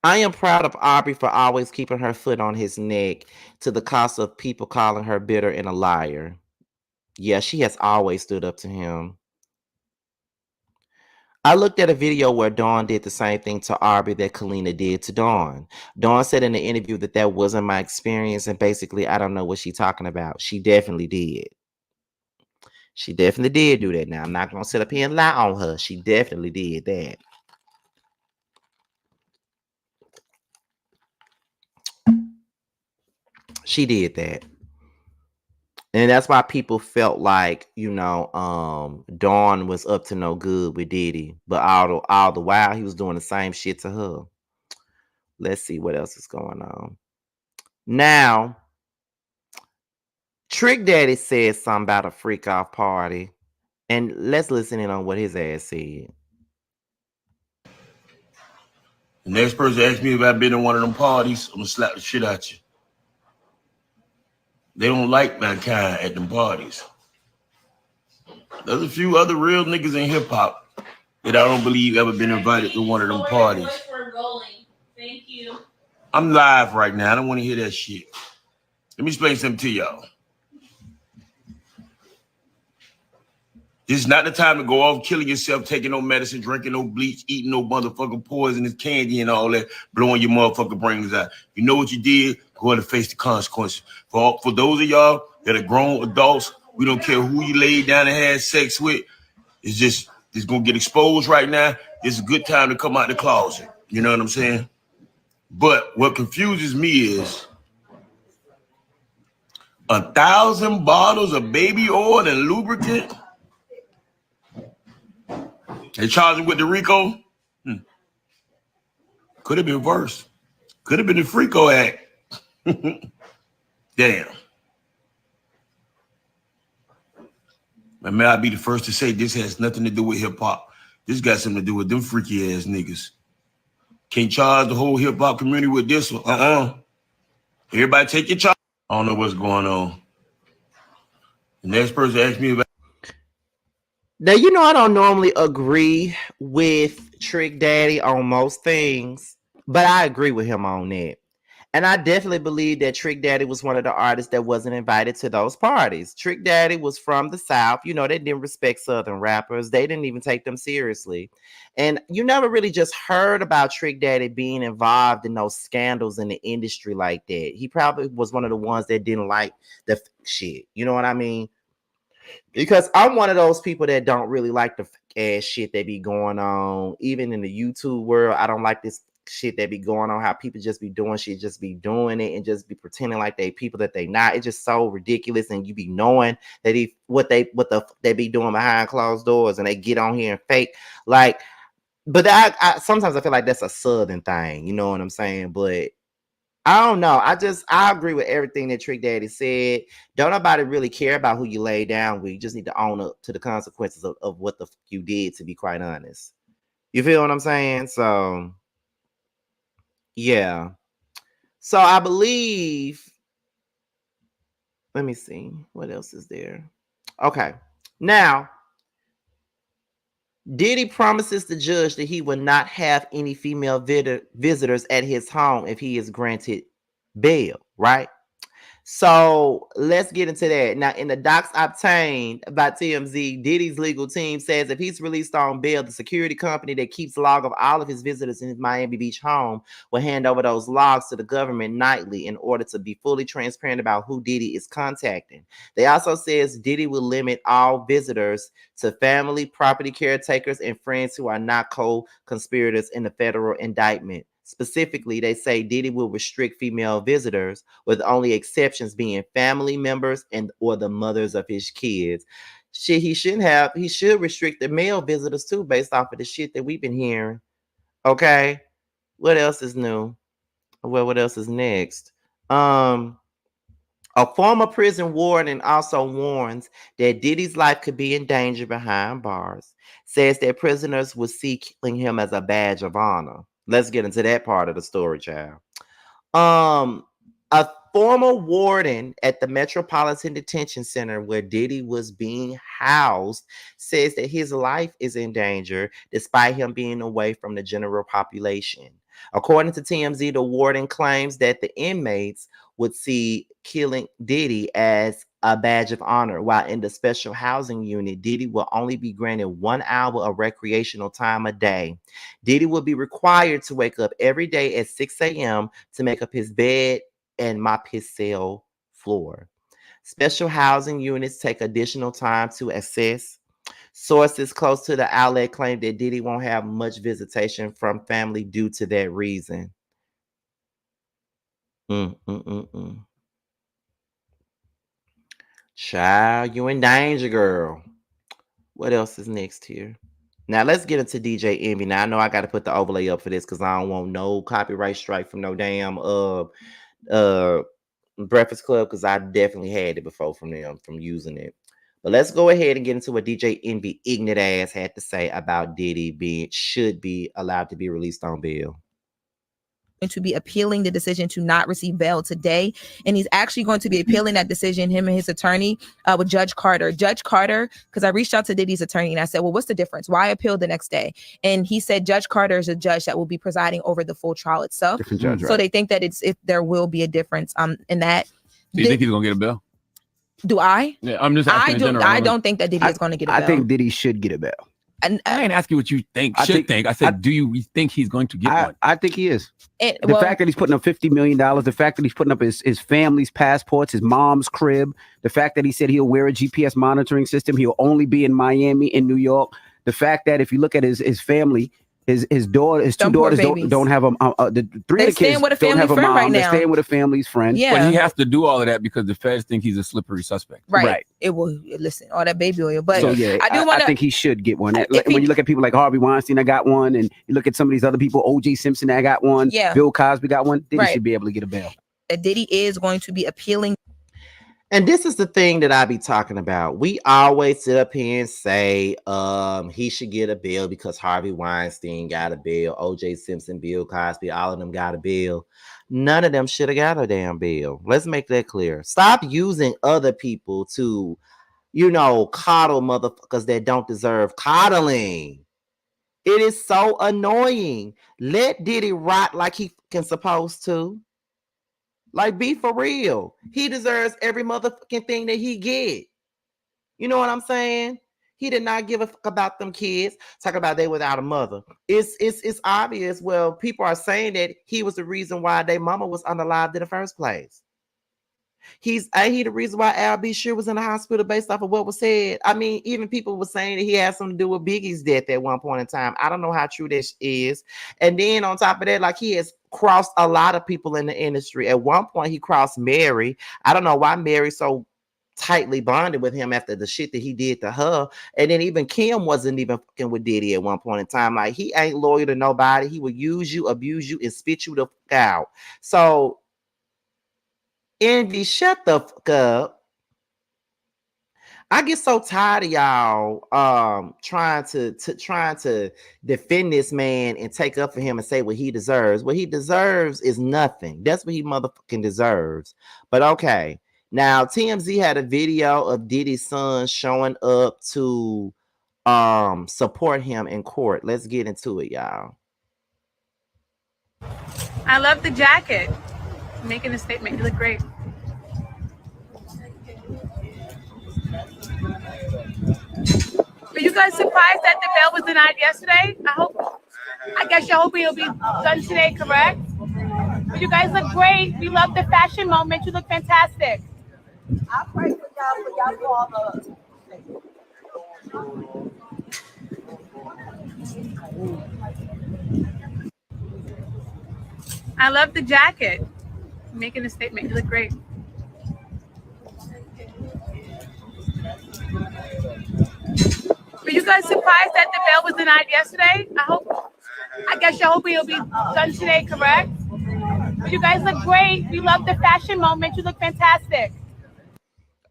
I am proud of Aubrey for always keeping her foot on his neck, to the cost of people calling her bitter and a liar. Yeah, she has always stood up to him. I looked at a video where Dawn did the same thing to Aubrey that Kalina did to Dawn. Dawn said in the interview that wasn't my experience, and basically I don't know what she's talking about. She definitely did. She definitely did do that. Now, I'm not going to sit up here and lie on her. She definitely did that. She did that. And that's why people felt like, Dawn was up to no good with Diddy. But all the while, he was doing the same shit to her. Let's see what else is going on. Now, Trick Daddy said something about a freak off party. And let's listen in on what his ass said. The next person asks me if I've been in one of them parties, I'm gonna slap the shit out you. They don't like my kind at them parties. There's a few other real niggas in hip hop that I don't believe ever been invited to one of them parties. Thank you. I'm live right now. I don't want to hear that shit. Let me explain something to y'all. This is not the time to go off killing yourself, taking no medicine, drinking no bleach, eating no motherfucking poisonous candy and all that, blowing your motherfucking brains out. You know what you did? Go ahead and face the consequences. For those of y'all that are grown adults, we don't care who you laid down and had sex with. It's gonna get exposed right now. It's a good time to come out the closet. You know what I'm saying? But what confuses me is 1,000 bottles of baby oil and lubricant. They charged him with the RICO. Could have been worse. Could have been the FRICO Act. Damn. And may I be the first to say this has nothing to do with hip hop. This got something to do with them freaky ass niggas. Can't charge the whole hip hop community with this one. Everybody take your charge. I don't know what's going on. The next person asked me about. Now, you know, I don't normally agree with Trick Daddy on most things, but I agree with him on that. And I definitely believe that Trick Daddy was one of the artists that wasn't invited to those parties. Trick Daddy was from the South. You know, they didn't respect Southern rappers. They didn't even take them seriously. And you never really just heard about Trick Daddy being involved in those scandals in the industry like that. He probably was one of the ones that didn't like the shit. You know what I mean? Because I'm one of those people that don't really like the ass shit that be going on. Even in the YouTube world, I don't like this shit that be going on, how people just be doing shit, just be doing it and just be pretending like they people that they not. It's just so ridiculous. And you be knowing that what they be doing behind closed doors, and they get on here and fake. Like, but I sometimes I feel like that's a Southern thing, you know what I'm saying? But I don't know. I agree with everything that Trick Daddy said. Don't nobody really care about who you lay down with. You just need to own up to the consequences of what the fuck you did, to be quite honest. You feel what I'm saying? So, yeah. So I believe, let me see. What else is there? Okay. Now, Diddy promises the judge that he will not have any female visitors at his home if he is granted bail, right? So let's get into that. Now, in the docs obtained by TMZ, Diddy's legal team says if he's released on bail, the security company that keeps log of all of his visitors in his Miami Beach home will hand over those logs to the government nightly in order to be fully transparent about who Diddy is contacting. They also says Diddy will limit all visitors to family, property caretakers, and friends who are not co-conspirators in the federal indictment. Specifically, they say Diddy will restrict female visitors, with only exceptions being family members or the mothers of his kids. Shit, he should restrict the male visitors too, based off of the shit that we've been hearing. Okay, what else is new? Well, what else is next? A former prison warden also warns that Diddy's life could be in danger behind bars. Says that prisoners will see killing him as a badge of honor. Let's get into that part of the story, child. A former warden at the Metropolitan Detention Center where Diddy was being housed says that his life is in danger despite him being away from the general population. According to TMZ, the warden claims that the inmates would see killing Diddy as a badge of honor, while in the special housing unit, Diddy will only be granted 1 hour of recreational time a day. Diddy will be required to wake up every day at 6 a.m. to make up his bed and mop his cell floor. Special housing units take additional time to assess. Sources close to the outlet claim that Diddy won't have much visitation from family due to that reason. Child, you in danger, girl. What else is next here? Now let's get into DJ Envy. Now I know I got to put the overlay up for this because I don't want no copyright strike from no damn Breakfast Club, because I definitely had it before from them from using it. But let's go ahead and get into what DJ Envy ignorant ass had to say about Diddy should be allowed to be released on bail. To be appealing the decision to not receive bail today, and he's actually going to be appealing that decision, him and his attorney, with Judge Carter. Judge Carter, because I reached out to Diddy's attorney and I said, well, what's the difference? Why appeal the next day? And he said Judge Carter is a judge that will be presiding over the full trial itself. Different judge, so right? they think that if there will be a difference in that. Do you think he's gonna get a bail? Do I? Yeah, I'm just asking in general. I don't think that Diddy is going to get a bail. I think Diddy should get a bail. And I ain't asking what you think. I said, do you think he's going to get one? I think he is. the fact that he's putting up $50 million, the fact that he's putting up his family's passports, his mom's crib, the fact that he said he'll wear a GPS monitoring system, he'll only be in Miami, in New York, the fact that if you look at his family, his two daughters don't have the three of the kids don't have a mom. Right, they're staying with a family's friend. Yeah, but he has to do all of that because the feds think he's a slippery suspect. Right. It will listen all that baby oil. But so yeah, I think he should get one. When you look at people like Harvey Weinstein, I got one, and you look at some of these other people, O.J. Simpson, I got one. Yeah, Bill Cosby got one. Diddy should be able to get a bail. That Diddy is going to be appealing. And this is the thing that I be talking about. We always sit up here and say he should get a bill because Harvey Weinstein got a bill, O.J. Simpson, Bill Cosby, all of them got a bill. None of them should have got a damn bill. Let's make that clear. Stop using other people to, coddle motherfuckers that don't deserve coddling. It is so annoying. Let Diddy rot like he can supposed to. Like, be for real. He deserves every motherfucking thing that he get. You know what I'm saying? He did not give a fuck about them kids. Talk about they without a mother. It's obvious. Well, people are saying that he was the reason why their mama was unalived in the first place. Ain't he the reason why Al B. Sure was in the hospital based off of what was said? I mean, even people were saying that he had something to do with Biggie's death at one point in time. I don't know how true this is. And then on top of that, like, he has crossed a lot of people in the industry. At one point, he crossed Mary. I don't know why Mary so tightly bonded with him after the shit that he did to her. And then even Kim wasn't even fucking with Diddy at one point in time. Like, he ain't loyal to nobody. He will use you, abuse you, and spit you the fuck out. So, Envy, shut the fuck up. I get so tired of y'all trying to defend this man and take up for him and say what he deserves. What he deserves is nothing. That's what he motherfucking deserves. But okay. Now, TMZ had a video of Diddy's son showing up to support him in court. Let's get into it, y'all. I love the jacket. Making a statement. You look great. Were you guys surprised that the bail was denied yesterday? I guess you're hoping it'll be done today, correct? But you guys look great. We love the fashion moment. You look fantastic. I pray for y'all for all I love the jacket. Making a statement. You look great. Were you guys surprised that the bail was denied yesterday? I guess you're hoping it'll be done today, correct? But you guys look great. We love the fashion moment. You look fantastic.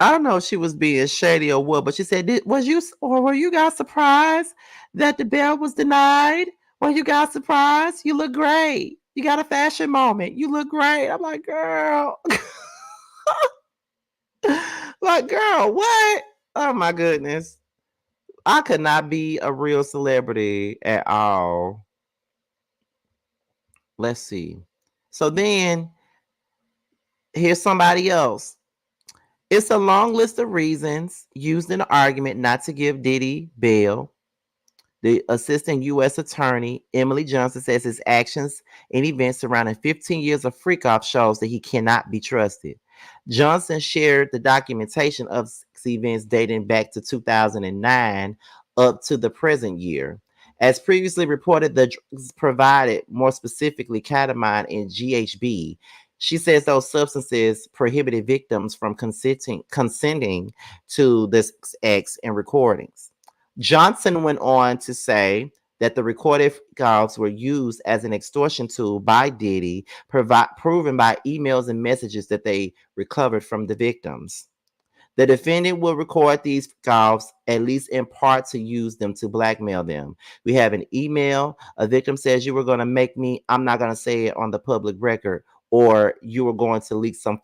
I don't know if she was being shady or what, but she said, were you guys surprised that the bail was denied? Were you guys surprised? You look great. You got a fashion moment. You look great. I'm like, girl. Like, girl, what? Oh, my goodness. I could not be a real celebrity at all. Let's see. So then, here's somebody else. It's a long list of reasons used in the argument not to give Diddy bail. The assistant U.S. attorney, Emily Johnson, says his actions and events surrounding 15 years of freak-off shows that he cannot be trusted. Johnson shared the documentation of 6 events dating back to 2009 up to the present year. As previously reported, the drugs provided, more specifically ketamine and GHB. She says those substances prohibited victims from consenting to this acts and recordings. Johnson went on to say that the recorded calls were used as an extortion tool by Diddy, proven by emails and messages that they recovered from the victims. The defendant will record these calls, at least in part, to use them to blackmail them. We have an email. A victim says, you were going to make me, I'm not going to say it on the public record, or you were going to leak some.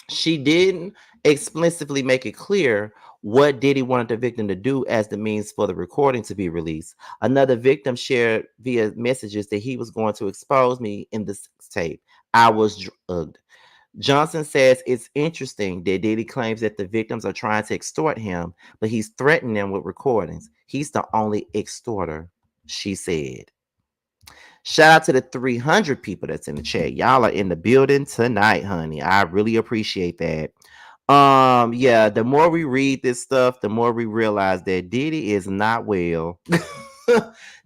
She didn't explicitly make it clear what Diddy wanted the victim to do as the means for the recording to be released. Another victim shared via messages that he was going to expose me in the tape. I was drugged. Johnson says it's interesting that Diddy claims that the victims are trying to extort him, but he's threatening them with recordings. He's the only extorter, she said. Shout out to the 300 people that's in the chat. Y'all are in the building tonight, honey. I really appreciate that. Yeah, the more we read this stuff, the more we realize that Diddy is not well.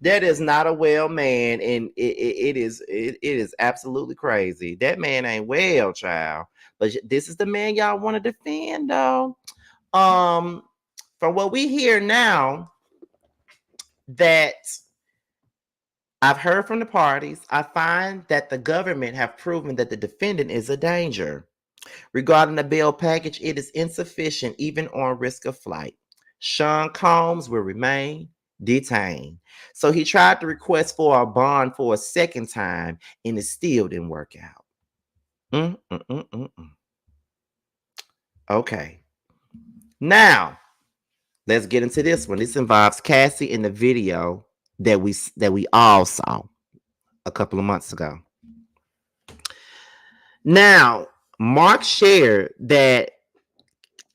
That is not a well man, and it is absolutely crazy. That man ain't well, child. But this is the man y'all want to defend, though. From what we hear now, that I've heard from the parties, I find that the government have proven that the defendant is a danger. Regarding the bail package, it is insufficient even on risk of flight. Sean Combs will remain detained. So he tried to request for a bond for a second time, and it still didn't work out. Okay. Now, let's get into this one. This involves Cassie in the video that we all saw a couple of months ago. Now, Mark shared that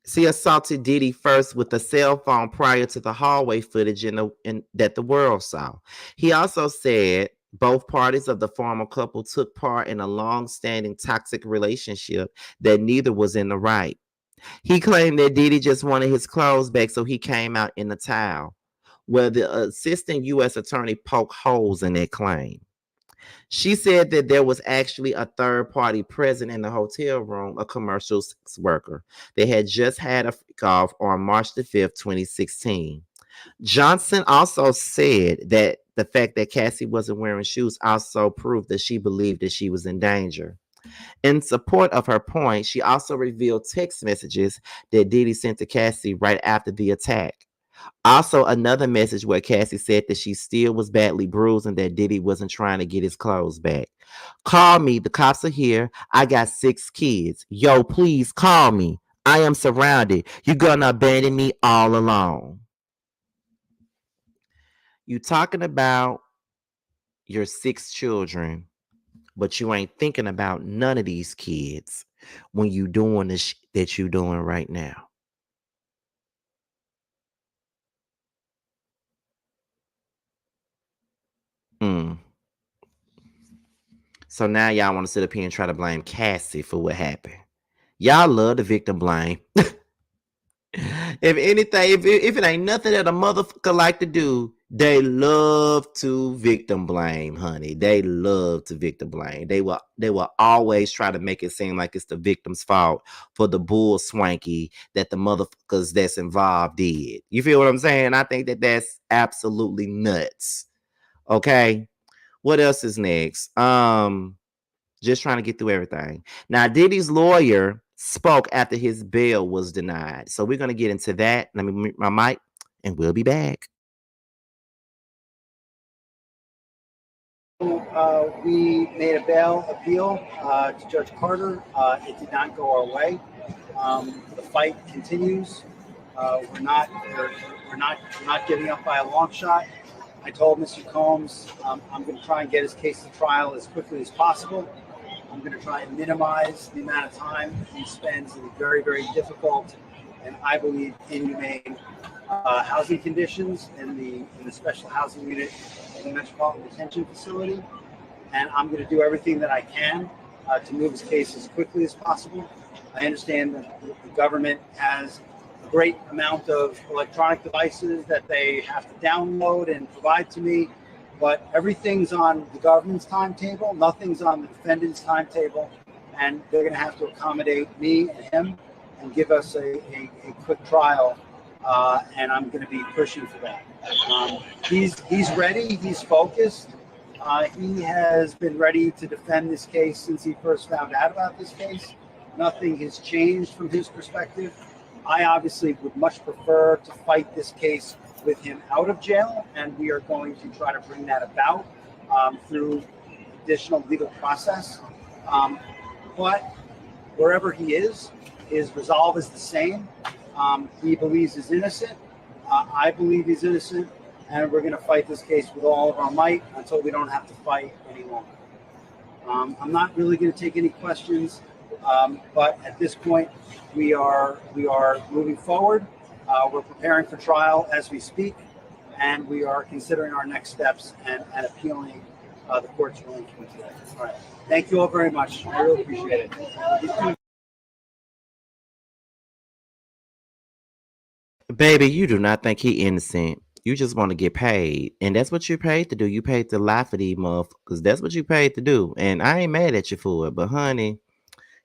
she assaulted Diddy first with a cell phone prior to the hallway footage that the world saw. He also said both parties of the former couple took part in a long-standing toxic relationship that neither was in the right. He claimed that Diddy just wanted his clothes back, so he came out in a towel, where the assistant U.S. attorney poked holes in that claim. She said that there was actually a third party present in the hotel room, a commercial sex worker. They had just had a freak off on March the 5th, 2016. Johnson also said that the fact that Cassie wasn't wearing shoes also proved that she believed that she was in danger. In support of her point, she also revealed text messages that Diddy sent to Cassie right after the attack. Also, another message where Cassie said that she still was badly bruised and that Diddy wasn't trying to get his clothes back. Call me. The cops are here. I got 6 kids. Yo, please call me. I am surrounded. You're gonna abandon me all alone. You talking about your 6 children, but you ain't thinking about none of these kids when you doing the shit that you doing right now. So now y'all want to sit up here and try to blame Cassie for what happened. Y'all love the victim blame. If anything, if it ain't nothing that a motherfucker like to do, they love to victim blame, honey. They love to victim blame. They will always try to make it seem like it's the victim's fault for the bull swanky that the motherfuckers that's involved did. You feel what I'm saying? I think that that's absolutely nuts. Okay. What else is next? Just trying to get through everything. Now, Diddy's lawyer spoke after his bail was denied. So we're going to get into that. Let me mute my mic and we'll be back. We made a bail appeal to Judge Carter. It did not go our way. The fight continues. We're not giving up by a long shot. I told Mr. Combs I'm going to try and get his case to trial as quickly as possible. I'm going to try and minimize the amount of time he spends in very, very difficult and I believe inhumane housing conditions in the special housing unit in the Metropolitan Detention Facility. And I'm going to do everything that I can to move his case as quickly as possible. I understand that the government has a great amount of electronic devices that they have to download and provide to me, but everything's on the government's timetable, nothing's on the defendant's timetable, and they're going to have to accommodate me and him and give us a quick trial, and I'm going to be pushing for that. He's ready, he's focused. He has been ready to defend this case since he first found out about this case. Nothing has changed from his perspective. I obviously would much prefer to fight this case with him out of jail, and we are going to try to bring that about through additional legal process. But wherever he is, his resolve is the same. He believes he's innocent. I believe he's innocent, and we're going to fight this case with all of our might until we don't have to fight any longer. I'm not really going to take any questions But at this point, we are moving forward. We're preparing for trial as we speak, and we are considering our next steps and appealing the court's ruling today. All right. Thank you all very much. I really appreciate it. Baby, you do not think he innocent. You just want to get paid. And that's what you paid to do. You paid to lie for these motherfuckers. That's what you paid to do. And I ain't mad at you for it. But honey,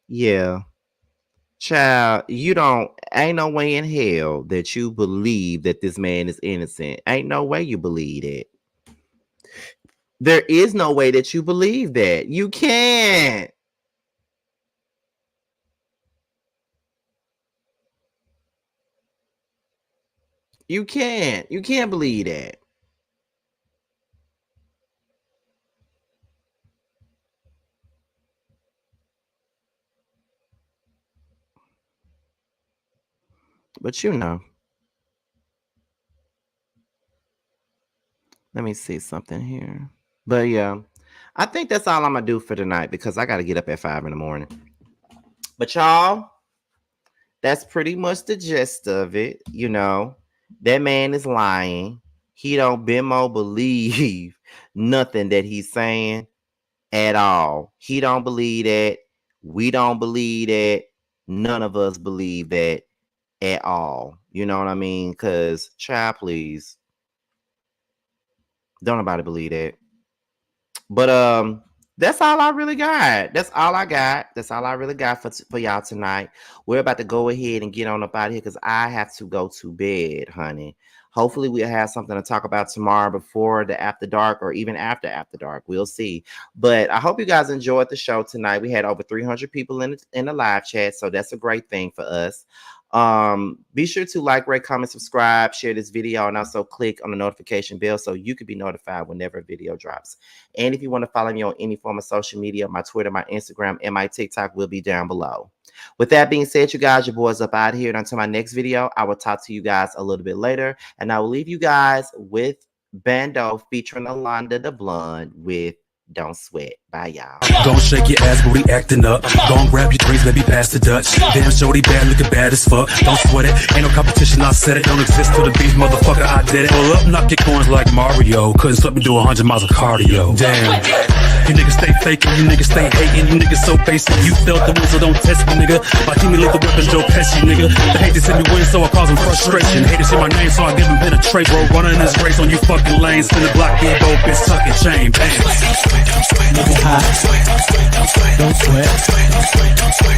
yeah. Child, ain't no way in hell that you believe that this man is innocent. Ain't no way you believe it. There is no way that you believe that. You can't. You can't. You can't believe that. But you know. Let me see something here. But yeah, I think that's all I'm going to do for tonight because I got to get up at 5 in the morning. But y'all, that's pretty much the gist of it. You know, that man is lying. He don't Bimo believe nothing that he's saying at all. He don't believe that. We don't believe that. None of us believe that at all. You know what I mean? Because, child, please. Don't nobody believe that. But that's all I really got. That's all I got. That's all I really got for y'all tonight. We're about to go ahead and get on up out of here because I have to go to bed, honey. Hopefully we'll have something to talk about tomorrow before the after dark or even after dark. We'll see. But I hope you guys enjoyed the show tonight. We had over 300 people in the live chat, so that's a great thing for us. Be sure to like, rate, comment, subscribe, share this video, and also click on the notification bell so you can be notified whenever a video drops. And if you want to follow me on any form of social media, my Twitter, my Instagram, and my TikTok will be down below. With that being said, you guys, your boys up out here. And until my next video, I will talk to you guys a little bit later. And I will leave you guys with Bando featuring Alonda the Blonde with Don't Sweat. Bye, y'all. Don't shake your ass, booty acting up. Don't grab your drinks, maybe pass the Dutch. Damn, shorty bad, looking bad as fuck. Don't sweat it, ain't no competition, I said it. Don't exist to the beef, motherfucker, I did it. Pull up, knock your corns like Mario. Couldn't stop me do 100 miles of cardio. Damn. You niggas stay faking, you niggas stay hating, you niggas so basic. You felt the win, so don't test me, nigga. My team leave the weapon, Joe Pesci, nigga. They hate to see me win, so I cause them frustration. Hate to see my name, so I give them penetration. Bro, running this race on you fucking lanes. Spin the block, get both, bitch, sucking chain. Bam. Nigga high. Don't sweat.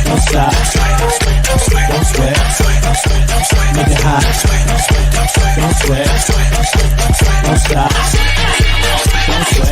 Don't stop. Don't sweat. Nigga high. Don't sweat. Don't stop. Don't sweat.